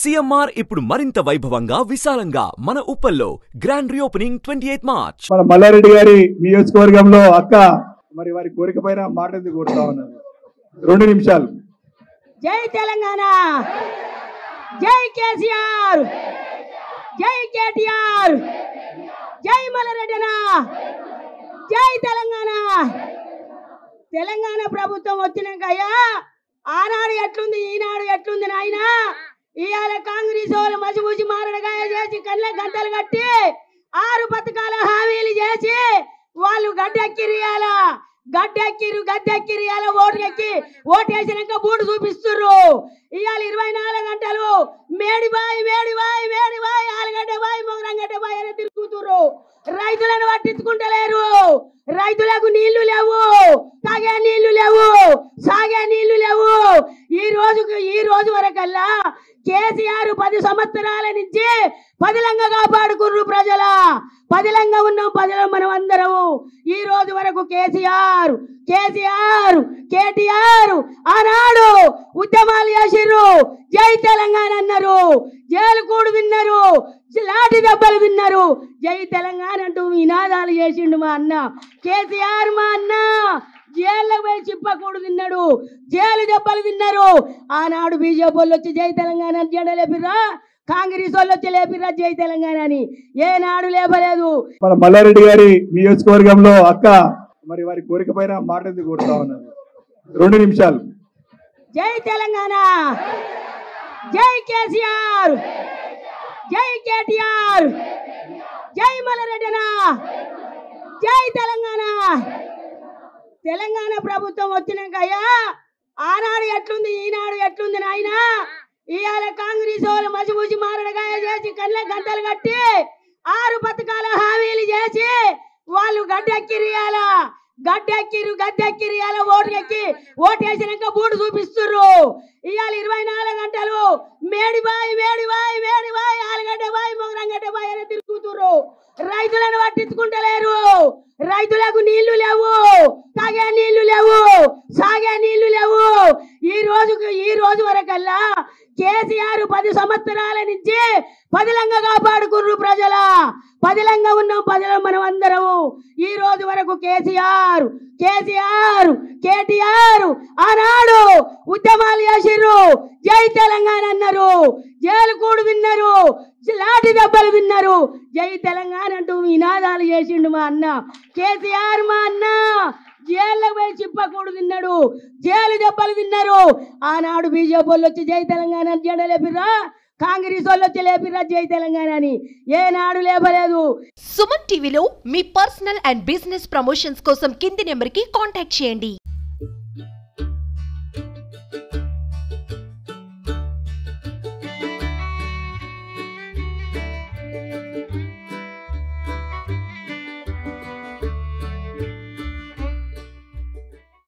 CMR ఇప్పుడు మరింత వైభవంగా విశాలంగా మన ఉప్పల్లో గ్రాండ్ రీఓపెనింగ్ 28 మార్చ్. మన మల్లారెడ్డి గారి నియోజకవర్గంలో అక్క మరి వారి కోరిక పైన మాట ఎందుకు కోరుతా ఉన్నారు? 2 నిమిషాలు. జై తెలంగాణ, జై కేసీఆర్, జై కేటీఆర్, జై మల్లారెడ్డి, జై తెలంగాణ. తెలంగాణ ప్రభుత్వం వచ్చినాకయ్యా ఆనాడు ఎట్లుంది ఈనాడు ఎట్లుంది నాయనా. ఇవాళ కాంగ్రెస్ వాళ్ళు మసిమూసి మారడగాయ చేసి కళ్ళ గంటలు కట్టి 6 పథకాల హామీలు చేసి వాళ్ళు గడ్డెక్కిరియాల గద్దెక్కిరియాల ఓటేసినాక బూటు చూపిస్తుర్రు. ఇవాళ 24 గంటలు మేడిబాయి ఆలుగడ్డ బాయి మొగరంగడ్డ బాయి అని తిరుగుతుర్రు. రైతులను పట్టించుకుంటలేరు. రైతులకు నీళ్లు లేవు, తాగే నీళ్లు లేవు, సాగే నీళ్లు లేవు. ఈ రోజు వరకల్లా కేసీఆర్ 10 సంవత్సరాల నుంచి పదిలంగా కాపాడుకుర్రు ప్రజల. పదిలంగా ఉన్నాం ప్రజలు మనం అందరము. ఈ రోజు వరకు కేటీఆర్ ఆనాడు ఉద్యమాలు చేసిర్రు, జై తెలంగాణ అన్నారు, జైలు కూడు విన్నారు, లాఠీ దెబ్బలు విన్నారు, జై తెలంగాణ అంటూ నినాదాలు చేసిండు మా అన్న కేసీఆర్. మా అన్న జైల్లో పోయి చిప్పకూడు తిన్నాడు, జైలు దెబ్బలు తిన్నారు. ఆనాడు బీజేపీ వాళ్ళు వచ్చి జై తెలంగాణ జెండా లేపిర్రా, కాంగ్రెస్ వాళ్ళు వచ్చి లేపిర్రా జై తెలంగాణ అని. ఏనాడు లేపలేదు. మన మల్లారెడ్డి గారి నియోజకవర్గంలో అక్క మరి వారి కోరిక పైన మాట ఎందుకు కోరుతా ఉన్నారు? 2 నిమిషాలు. జై తెలంగాణ, జై కేసీఆర్, జై కేటీఆర్, జై మల్లారెడ్డి, జై తెలంగాణ. తెలంగాణ ప్రభుత్వం వచ్చినాకయ్యా ఆనాడు ఎట్లుంది ఈనాడు ఎట్లుంది నాయనా. ఇవాళ కాంగ్రెస్ వాళ్ళు మసిమూసి మారడగాయ చేసి కళ్ళ గంటలు కట్టి 6 పథకాల హామీలు చేసి వాళ్ళు గడ్డెక్కిరియాల ఓటేసినాక బూటు చూపిస్తుర్రు. ఇవాళ 24 గంటలు మేడిబాయి ఆలుగడ్డ బాయి మొగరంగడ్డ బాయి అని తిరుగుతుర్రు. రైతులను పట్టించుకుంటలేరు. రైతులకు నీళ్లు లేవు, తాగే నీళ్లు లేవు, సాగే నీళ్లు లేవు. ఈ రోజు వరకల్లా కేసీఆర్ 10 సంవత్సరాల నుంచి పదిలంగా కాపాడుకుర్రు ప్రజల. పదిలంగా ఉన్నాం ప్రజలు మనం అందరము. ఈ రోజు వరకు కేటీఆర్ ఆనాడు ఉద్యమాలు చేసిర్రు, జై తెలంగాణ అన్నారు, జైలు కూడు విన్నారు, లాఠీ దెబ్బలు విన్నారు, జై తెలంగాణ అంటూ నినాదాలు చేసిండు మా అన్న కేసీఆర్. మా అన్న జైల్లో పోయి చిప్పకూడు తిన్నాడు, జైలు దెబ్బలు తిన్నారు. ఆనాడు బీజేపీ వాళ్ళు వచ్చి జై తెలంగాణ జెండా లేపిర్రా, కాంగ్రెస్ వాళ్ళు వచ్చి లేపిర్రా జై తెలంగాణ అని. ఏనాడు లేపలేదు. సుమన్ టీవీలో మీ పర్సనల్ అండ్ బిజినెస్ ప్రమోషన్స్ కోసం కింది నెంబర్కి కాంటాక్ట్ చేయండి.